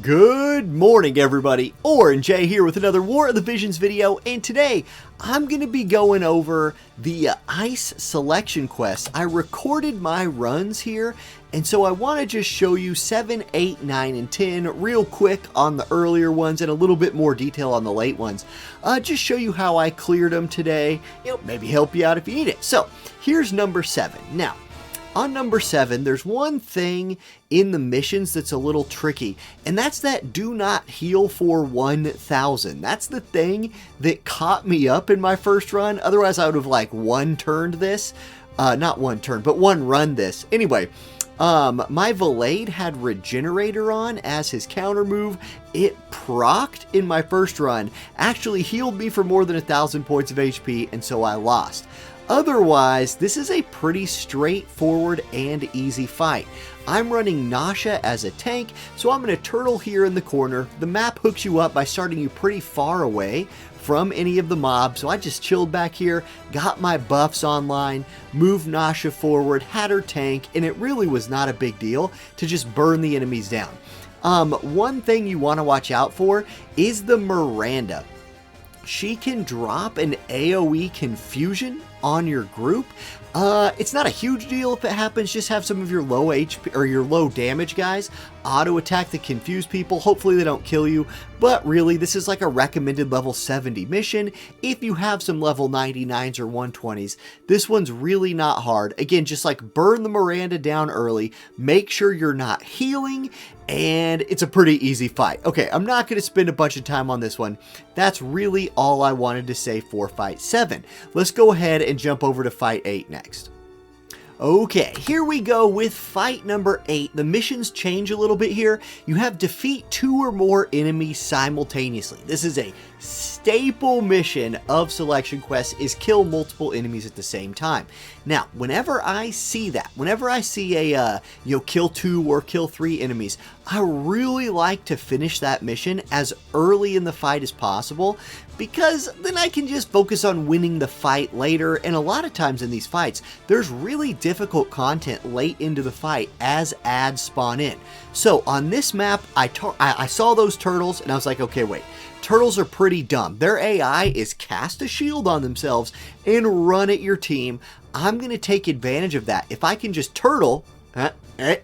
Good morning, everybody. Orange J here with another War of the Visions video, and today I'm going to be going over the ice selection quest. I recorded my runs here, and so I want to just show you 7, 8, 9, and 10 real quick on the earlier ones and a little bit more detail on the late ones. Just show you how I cleared them today, maybe help you out if you need it. So here's number 7. Now, on number 7, there's one thing in the missions that's a little tricky, and that's that do not heal for 1,000. That's the thing that caught me up in my first run. Otherwise, I would have like one-turned this. Not one-turn, but one-run this. Anyway, my Valade had Regenerator on as his counter move. It procced in my first run, actually healed me for more than 1,000 points of HP, and so I lost. Otherwise, this is a pretty straightforward and easy fight. I'm running Nasha as a tank, so I'm going to turtle here in the corner. The map hooks you up by starting you pretty far away from any of the mobs, so I just chilled back here, got my buffs online, moved Nasha forward, had her tank, and it really was not a big deal to just burn the enemies down. One thing you want to watch out for is the Miranda. She can drop an AoE confusion on your group. It's not a huge deal if it happens. Just have some of your low HP or your low damage guys auto attack the confused people. Hopefully they don't kill you, but really this is like a recommended level 70 mission. If you have some level 99s or 120s, this one's really not hard. Again, just like burn the Miranda down early, make sure you're not healing, and it's a pretty easy fight. Okay, I'm not going to spend a bunch of time on this one. That's really all I wanted to say for fight 7. Let's go ahead and jump over to fight 8 next. Okay, here we go with fight number 8. The missions change a little bit here. You have defeat 2 or more enemies simultaneously. This is a staple mission of selection quests, is kill multiple enemies at the same time. Now, whenever I see that, whenever I see a kill 2 or kill 3 enemies, I really like to finish that mission as early in the fight as possible, because then I can just focus on winning the fight later. And a lot of times in these fights, there's really difficult content late into the fight as ads spawn in. So on this map, I saw those turtles and I was like, okay, wait. Turtles are pretty dumb. Their AI is cast a shield on themselves and run at your team. I'm going to take advantage of that. If I can just turtle,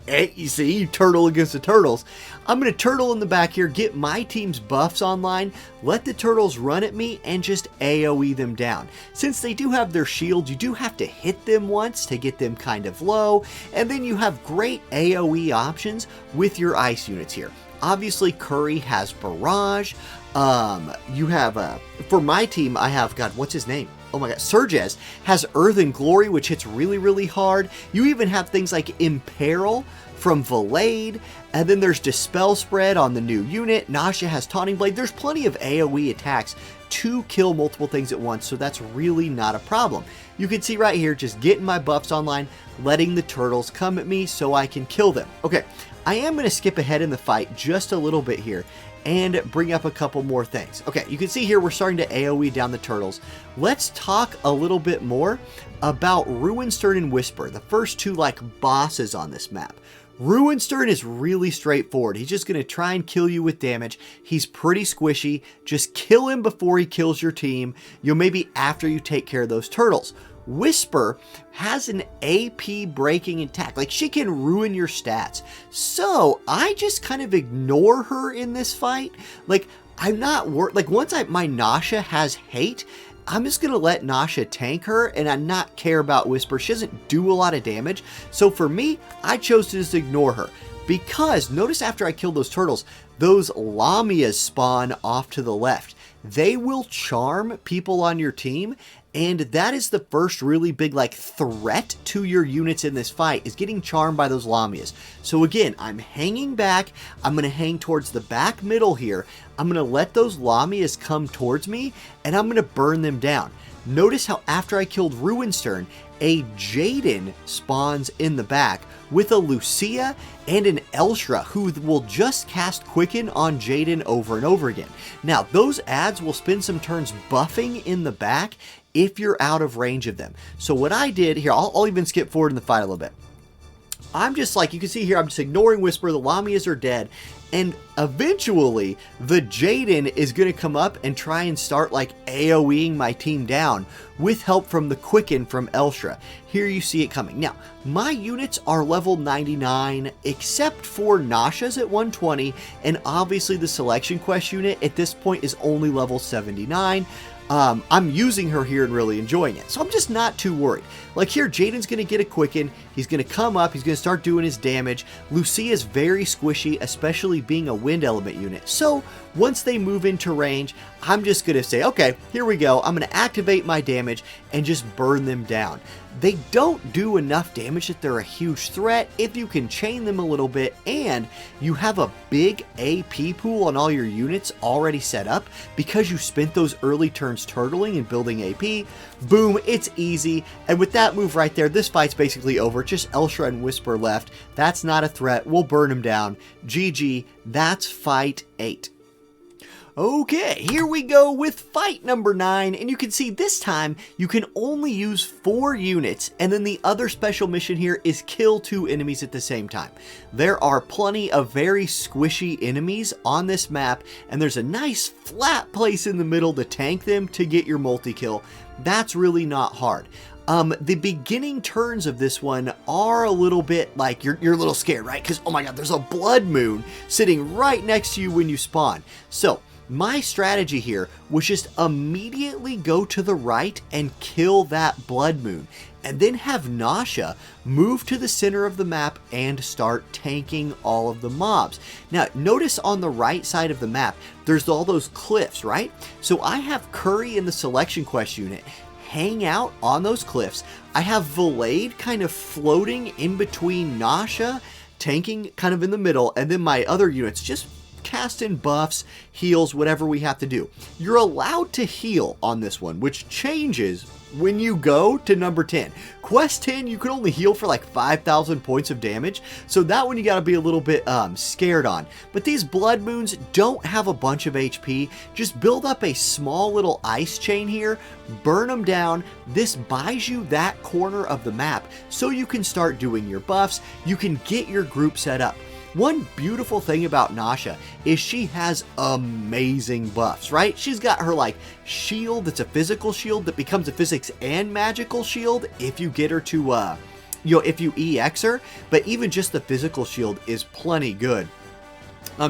you see, you turtle against the turtles. I'm going to turtle in the back here, get my team's buffs online, let the turtles run at me, and just AoE them down. Since they do have their shield, you do have to hit them once to get them kind of low, and then you have great AoE options with your ice units here. Obviously, Curry has Barrage. You have, for my team, I have, God, what's his name? Oh my god, Surges has Earth and Glory, which hits really, really hard. You even have things like Imperil from Valade, and then there's Dispel Spread on the new unit. Nasha has Taunting Blade. There's plenty of AoE attacks to kill multiple things at once, so that's really not a problem. You can see right here, just getting my buffs online, letting the turtles come at me so I can kill them. Okay, I am going to skip ahead in the fight just a little bit here and bring up a couple more things. Okay, you can see here we're starting to AoE down the turtles. Let's talk a little bit more about Ruinstern and Whisper, the first two like bosses on this map. Ruinstern is really straightforward. He's just going to try and kill you with damage. He's pretty squishy. Just kill him before he kills your team. Maybe after you take care of those turtles. Whisper has an AP breaking attack. Like, she can ruin your stats. So I just kind of ignore her in this fight. Like, I'm not like, once my Nasha has hate, I'm just going to let Nasha tank her and I not care about Whisper. She doesn't do a lot of damage. So for me, I chose to just ignore her. Because notice after I kill those turtles, those Lamias spawn off to the left. They will charm people on your team, and that is the first really big like threat to your units in this fight, is getting charmed by those Lamias. So again, I'm hanging back. I'm going to hang towards the back middle here. I'm going to let those Lamias come towards me, and I'm going to burn them down. Notice how after I killed Ruinstern, a Jaden spawns in the back with a Lucia and an Elshra, who will just cast Quicken on Jaden over and over again. Now, those ads will spend some turns buffing in the back if you're out of range of them. So what I did here, I'll even skip forward in the fight a little bit. I'm just like, you can see here, I'm just ignoring Whisper. The Lamias are dead. And eventually, the Jaden is going to come up and try and start like AoEing my team down with help from the Quicken from Elshra. Here you see it coming. Now, my units are level 99 except for Nasha's at 120, and obviously the selection quest unit at this point is only level 79. I'm using her here and really enjoying it, so I'm just not too worried. Like here, Jaden's going to get a Quicken, he's going to come up, he's going to start doing his damage. Lucia's very squishy, especially being a wind element unit, so once they move into range, I'm just going to say, okay, here we go, I'm going to activate my damage and just burn them down. They don't do enough damage that they're a huge threat if you can chain them a little bit and you have a big AP pool on all your units already set up because you spent those early turns turtling and building AP. Boom, it's easy. And with that move right there, this fight's basically over. Just Elshra and Whisper left. That's not a threat. We'll burn them down. GG. That's fight 8. Okay, here we go with fight number 9, and you can see this time you can only use 4 units, and then the other special mission here is kill 2 enemies at the same time. There are plenty of very squishy enemies on this map, and there's a nice flat place in the middle to tank them to get your multi-kill. That's really not hard. The beginning turns of this one are a little bit like, you're a little scared, right? Because, oh my god, there's a blood moon sitting right next to you when you spawn. So, my strategy here was just immediately go to the right and kill that blood moon, and then have Nasha move to the center of the map and start tanking all of the mobs. Now, notice on the right side of the map, there's all those cliffs, right? So I have Curry in the selection quest unit hang out on those cliffs. I have Valade kind of floating in between Nasha, tanking kind of in the middle, and then my other units just cast in buffs, heals, whatever we have to do. You're allowed to heal on this one, which changes when you go to number 10. Quest 10, you can only heal for like 5,000 points of damage, so that one you gotta be a little bit scared on. But these blood moons don't have a bunch of HP. Just build up a small little ice chain here, burn them down. This buys you that corner of the map so you can start doing your buffs. You can get your group set up. One beautiful thing about Nasha is she has amazing buffs, right? She's got her like shield that's a physical shield that becomes a physics and magical shield if you get her to, if you EX her, but even just the physical shield is plenty good.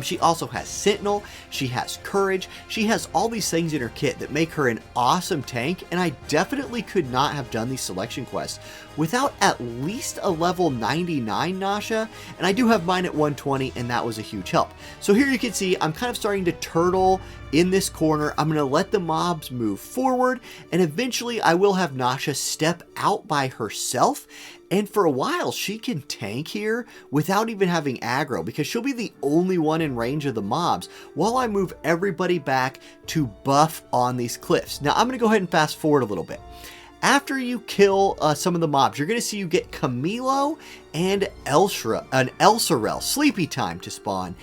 She also has Sentinel, she has Courage, she has all these things in her kit that make her an awesome tank, and I definitely could not have done these selection quests without at least a level 99 Nasha, and I do have mine at 120, and that was a huge help. So here you can see I'm kind of starting to turtle in this corner. I'm going to let the mobs move forward, and eventually I will have Nasha step out by herself. And for a while, she can tank here without even having aggro because she'll be the only one in range of the mobs while I move everybody back to buff on these cliffs. Now, I'm going to go ahead and fast forward a little bit. After you kill some of the mobs, you're going to see you get Camilo and Elsarel, Sleepy Time to spawn,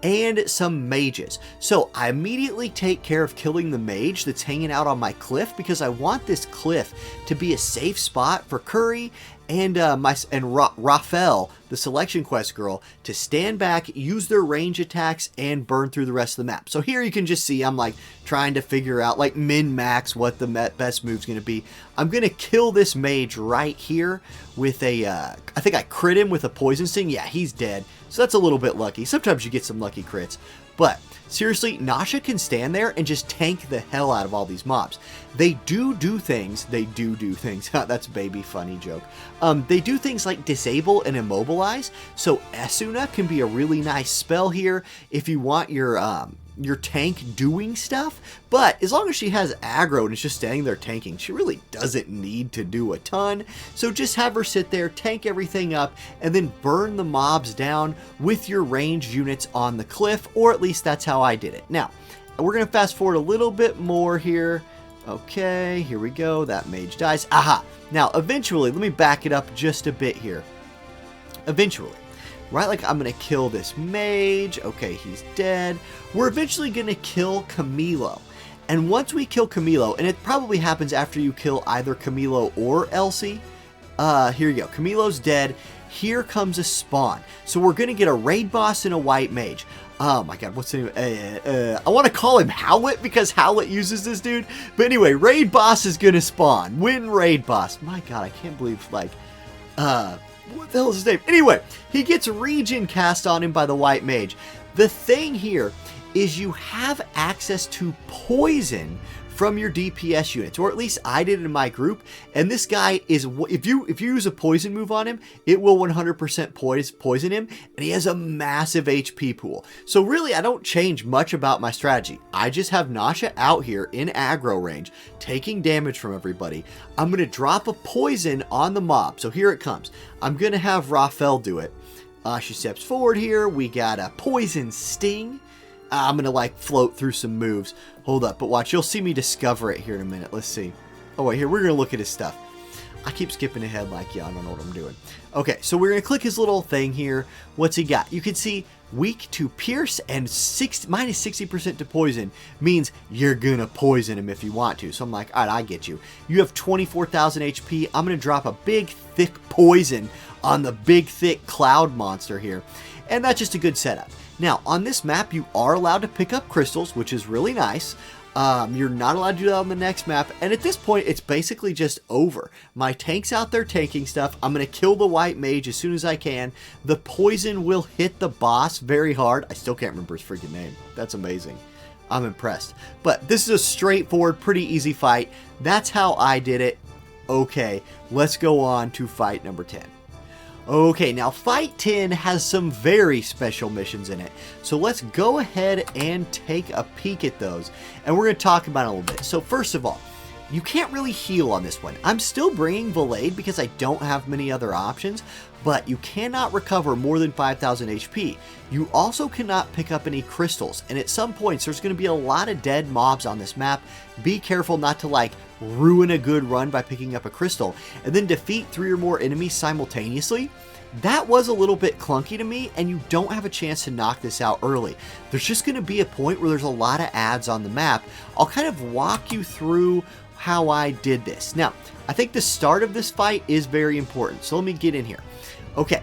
and some mages. So I immediately take care of killing the mage that's hanging out on my cliff because I want this cliff to be a safe spot for Curry and Raphael, the selection quest girl, to stand back, use their range attacks, and burn through the rest of the map. So here you can just see I'm like trying to figure out like min-max what the best move's going to be. I'm going to kill this mage right here with a, I think I crit him with a poison sting. Yeah, he's dead. So that's a little bit lucky. Sometimes you get some lucky crits. But seriously, Nasha can stand there and just tank the hell out of all these mobs. They do things. That's a baby funny joke. They do things like disable and immobilize. So Esuna can be a really nice spell here if you want your tank doing stuff, but as long as she has aggro and is just standing there tanking, she really doesn't need to do a ton. So just have her sit there, tank everything up, and then burn the mobs down with your ranged units on the cliff, or at least that's how I did it. Now, we're going to fast forward a little bit more here. Okay, here we go. That mage dies. Aha! Now, eventually, let me back it up just a bit here. Eventually. Right, like I'm going to kill this mage. Okay, he's dead. We're eventually going to kill Camilo. And once we kill Camilo, and it probably happens after you kill either Camilo or Elsie. Here you go. Camilo's dead. Here comes a spawn. So we're going to get a raid boss and a white mage. Oh my god, what's the name? I want to call him Howlet because Howlet uses this dude. But anyway, raid boss is gonna spawn. Win raid boss. My god, I can't believe, like, what the hell is his name? Anyway, he gets regen cast on him by the white mage. The thing here is you have access to poison from your DPS units, or at least I did in my group. And this guy is, if you use a poison move on him, it will 100% poison him, and he has a massive HP pool. So really, I don't change much about my strategy. I just have Nasha out here in aggro range, taking damage from everybody. I'm going to drop a poison on the mob. So here it comes. I'm going to have Raphael do it. She steps forward here. We got a poison sting. I'm going to like float through some moves. Hold up, but watch. You'll see me discover it here in a minute. Let's see. Oh, wait, here. We're going to look at his stuff. I keep skipping ahead like, yeah, I don't know what I'm doing. Okay, so we're going to click his little thing here. What's he got? You can see weak to pierce and minus 60% to poison means you're going to poison him if you want to. So I'm like, all right, I get you. You have 24,000 HP. I'm going to drop a big, thick poison on the big, thick cloud monster here. And that's just a good setup. Now, on this map, you are allowed to pick up crystals, which is really nice. You're not allowed to do that on the next map. And at this point, it's basically just over. My tank's out there tanking stuff. I'm going to kill the white mage as soon as I can. The poison will hit the boss very hard. I still can't remember his freaking name. That's amazing. I'm impressed. But this is a straightforward, pretty easy fight. That's how I did it. Okay, let's go on to fight number 10. Okay, now fight 10 has some very special missions in it. So let's go ahead and take a peek at those. And we're going to talk about it a little bit. So first of all, you can't really heal on this one. I'm still bringing Valade because I don't have many other options. But you cannot recover more than 5,000 HP. You also cannot pick up any crystals. And at some points, there's going to be a lot of dead mobs on this map. Be careful not to like ruin a good run by picking up a crystal. And then defeat 3 or more enemies simultaneously. That was a little bit clunky to me, and you don't have a chance to knock this out early. There's just going to be a point where there's a lot of ads on the map. I'll kind of walk you through how I did this. Now, I think the start of this fight is very important, so let me get in here. Okay,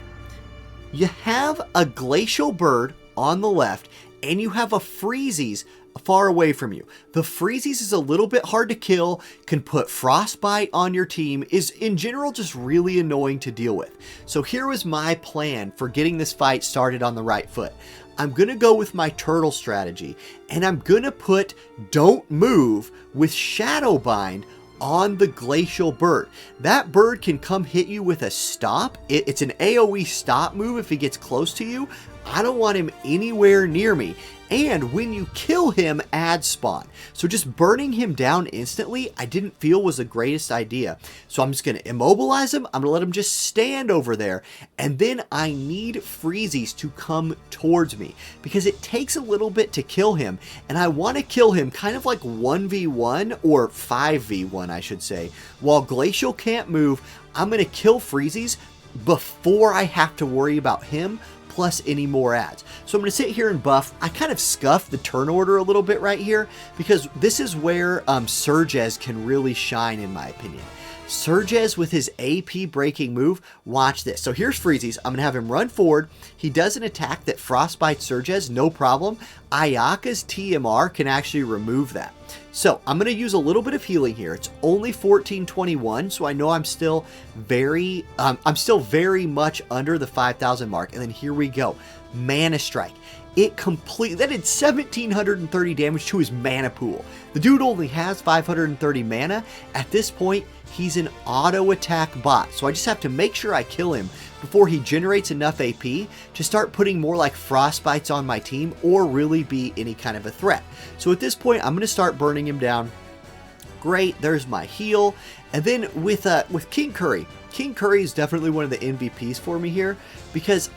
you have a glacial bird on the left, and you have a freezies far away from you. The freezies is a little bit hard to kill, can put frostbite on your team, is in general just really annoying to deal with. So here was my plan for getting this fight started on the right foot. I'm going to go with my turtle strategy, and I'm going to put don't move with shadow bind on the glacial bird. That bird can come hit you with a stop. It's an AoE stop move if he gets close to you. I don't want him anywhere near me. And when you kill him, ads spawn. So just burning him down instantly, I didn't feel was the greatest idea. So I'm just going to immobilize him. I'm going to let him just stand over there. And then I need freezies to come towards me because it takes a little bit to kill him. And I want to kill him kind of like 1v1 or 5v1, I should say. While Glacial can't move, I'm going to kill freezies before I have to worry about him plus any more ads. So I'm going to sit here and buff. I kind of scuffed the turn order a little bit right here because this is where Surges can really shine in my opinion. Surges with his AP breaking move, watch this. So here's Freezies. I'm going to have him run forward. He does an attack that frostbite Surges, no problem. Ayaka's TMR can actually remove that. So I'm going to use a little bit of healing here. It's only 1421, so I know I'm still very much under the 5,000 mark. And then here we go. Mana Strike. It completely, that did 1,730 damage to his mana pool. The dude only has 530 mana. At this point, he's an auto attack bot. So I just have to make sure I kill him before he generates enough AP to start putting more like frostbites on my team or really be any kind of a threat. So at this point, I'm going to start burning him down. Great, there's my heal. And then with King Curry is definitely one of the MVPs for me here because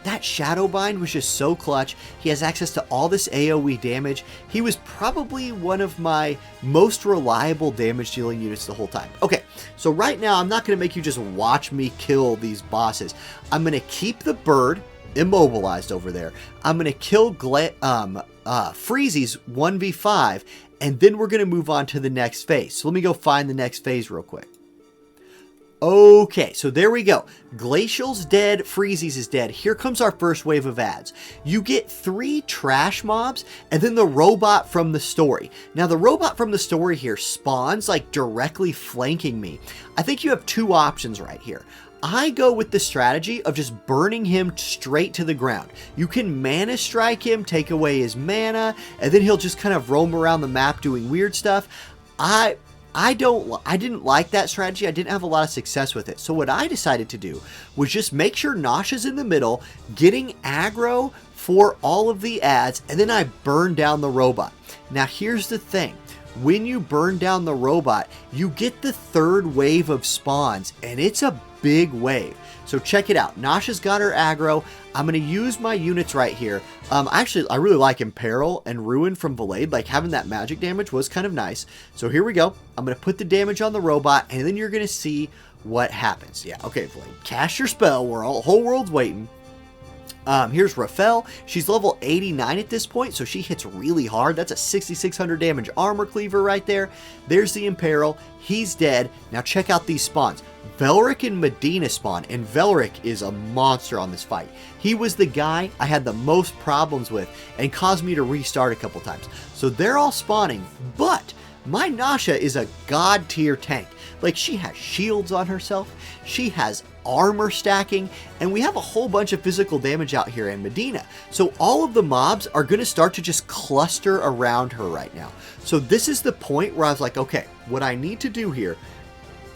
that Shadow Bind was just so clutch. He has access to all this AoE damage. He was probably one of my most reliable damage dealing units the whole time. Okay, so right now I'm not going to make you just watch me kill these bosses. I'm going to keep the bird immobilized over there. I'm going to kill Freezy's 1v5, and then we're going to move on to the next phase. So let me go find the next phase real quick. Okay, so there we go. Glacial's dead, Freezy's is dead. Here comes our first wave of ads. You get 3 trash mobs and then the robot from the story. Now the robot from the story here spawns like directly flanking me. I think you have 2 options right here. I go with the strategy of just burning him straight to the ground. You can mana strike him, take away his mana, and then he'll just kind of roam around the map doing weird stuff. I didn't like that strategy. I didn't have a lot of success with it. So what I decided to do was just make sure Nasha's in the middle, getting aggro for all of the ads, and then I burn down the robot. Now here's the thing. When you burn down the robot, you get the 3rd wave of spawns, and it's a big wave. So check it out. Nasha's got her aggro. I'm going to use my units right here. Actually, I really like Imperil and Ruin from Valade. Like, having that magic damage was kind of nice. So here we go. I'm going to put the damage on the robot, and then you're going to see what happens. Yeah, okay, Valade. Cast your spell. Whole world's waiting. Here's Rafael. She's level 89 at this point, so she hits really hard. That's a 6600 damage armor cleaver right there. There's the Imperil. He's dead. Now check out these spawns. Velric and Medina spawn, and Velric is a monster on this fight. He was the guy I had the most problems with and caused me to restart a couple times. So they're all spawning, but my Nasha is a god tier tank. Like, she has shields on herself, she has armor stacking, and we have a whole bunch of physical damage out here in Medina. So all of the mobs are going to start to just cluster around her right now. So this is the point where I was like, okay, what I need to do here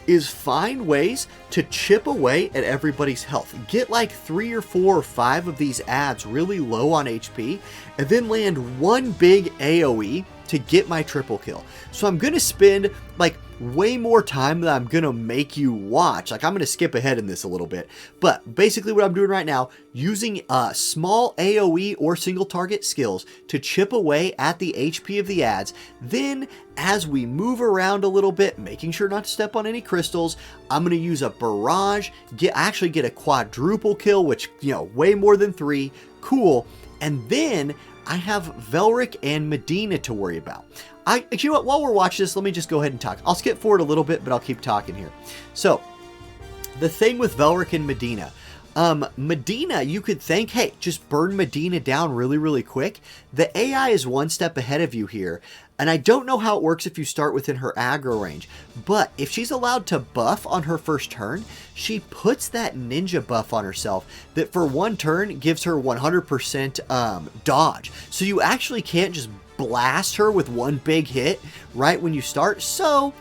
is find ways to chip away at everybody's health. Get like 3 or 4 or 5 of these ads really low on HP, and then land one big AoE to get my triple kill. So I'm going to spend like way more time than I'm going to make you watch. Like, I'm going to skip ahead in this a little bit. But basically what I'm doing right now, using small AoE or single target skills to chip away at the HP of the ads. Then as we move around a little bit, making sure not to step on any crystals, I'm going to use a barrage, actually get a quadruple kill, which, you know, way more than 3. Cool. And then I have Velric and Medina to worry about. You know what, while we're watching this, let me just go ahead and talk. I'll skip forward a little bit, but I'll keep talking here. So, the thing with Velric and Medina. Medina, you could think, hey, just burn Medina down really, really quick. The AI is one step ahead of you here. And I don't know how it works if you start within her aggro range. But if she's allowed to buff on her first turn, she puts that ninja buff on herself that for one turn gives her 100% dodge. So you actually can't just blast her with one big hit right when you start. So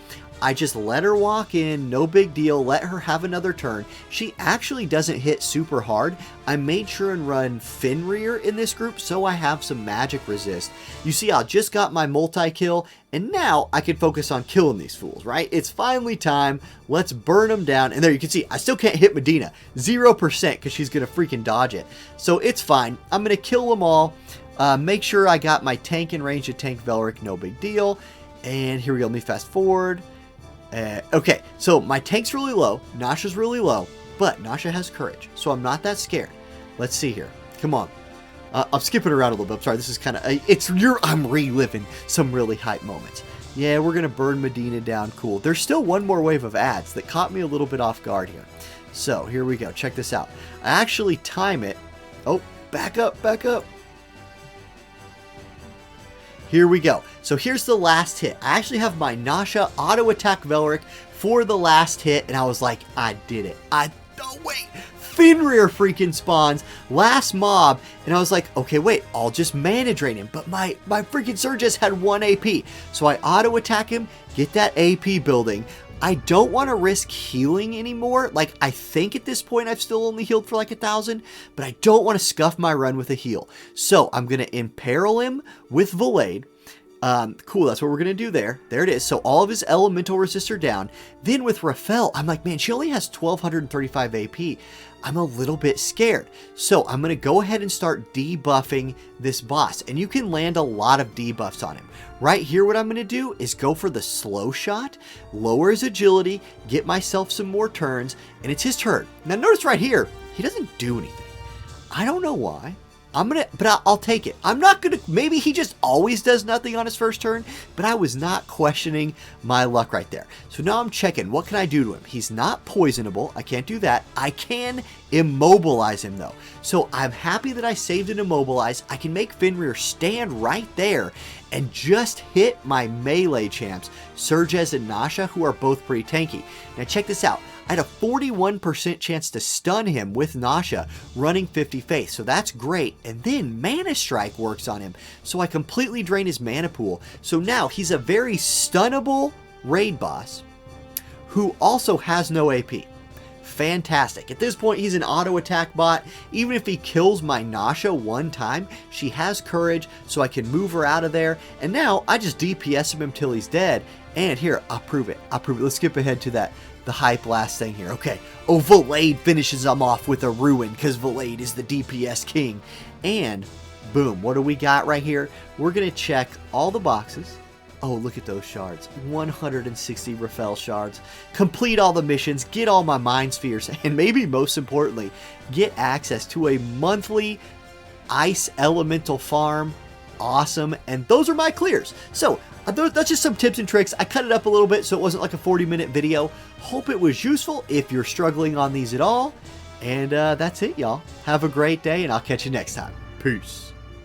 I just let her walk in, no big deal, let her have another turn. She actually doesn't hit super hard. I made sure and run Fenrir in this group so I have some magic resist. You see, I just got my multi-kill, and now I can focus on killing these fools, right? It's finally time. Let's burn them down. And there you can see, I still can't hit Medina. 0% because she's going to freaking dodge it. So it's fine. I'm going to kill them all. Make sure I got my tank in range to tank Velric, no big deal. And here we go, let me fast forward. Okay, so my tank's really low, Nasha's really low, but Nasha has courage, so I'm not that scared. Let's see here. Come on. I'm skipping around a little bit. I'm sorry, this is kind of, I'm reliving some really hype moments. Yeah, we're going to burn Medina down. Cool. There's still one more wave of ads that caught me a little bit off guard here. So here we go. Check this out. I actually time it. Oh, back up, back up. Here we go. So here's the last hit. I actually have my Nasha auto attack Velric for the last hit, and I was like, I did it. Oh wait, Fenrir freaking spawns, last mob, and I was like, okay, wait, I'll just mana drain him, but my freaking Surges had 1 AP, so I auto attack him, get that AP building. I don't want to risk healing anymore. Like, I think at this point I've still only healed for like 1,000, but I don't want to scuff my run with a heal. So I'm going to imperil him with Valade. Cool, that's what we're going to do there. There it is. So all of his elemental resists are down. Then with Rafael, I'm like, man, she only has 1,235 AP. I'm a little bit scared. So I'm going to go ahead and start debuffing this boss. And you can land a lot of debuffs on him. Right here, what I'm going to do is go for the slow shot, lower his agility, get myself some more turns, and it's his turn. Now notice right here, he doesn't do anything. I don't know why. but I'll take it. I'm not gonna, maybe he just always does nothing on his first turn, but I was not questioning my luck right there. So now I'm checking, what can I do to him? He's not poisonable, I can't do that. I can immobilize him though. So I'm happy that I saved an immobilize. I can make Fenrir stand right there and just hit my melee champs, Surges and Nasha, who are both pretty tanky. Now check this out. I had a 41% chance to stun him with Nasha running 50 faith, so that's great. And then Mana Strike works on him, so I completely drain his mana pool. So now he's a very stunnable raid boss who also has no AP. Fantastic. At this point, he's an auto attack bot. Even if he kills my Nasha one time, she has courage, so I can move her out of there. And now I just DPS him until he's dead. And here, I'll prove it. Let's skip ahead to the hype blast thing here. Okay. Oh, Valade finishes him off with a ruin because Valade is the DPS king. And boom, what do we got right here? We're going to check all the boxes. Oh, look at those shards. 160 Rafael shards. Complete all the missions, get all my mind spheres, and maybe most importantly, get access to a monthly ice elemental farm. Awesome. And those are my clears. So that's just some tips and tricks. I cut it up a little bit so it wasn't like a 40-minute video. Hope it was useful if you're struggling on these at all. And that's it, y'all. Have a great day, and I'll catch you next time. Peace.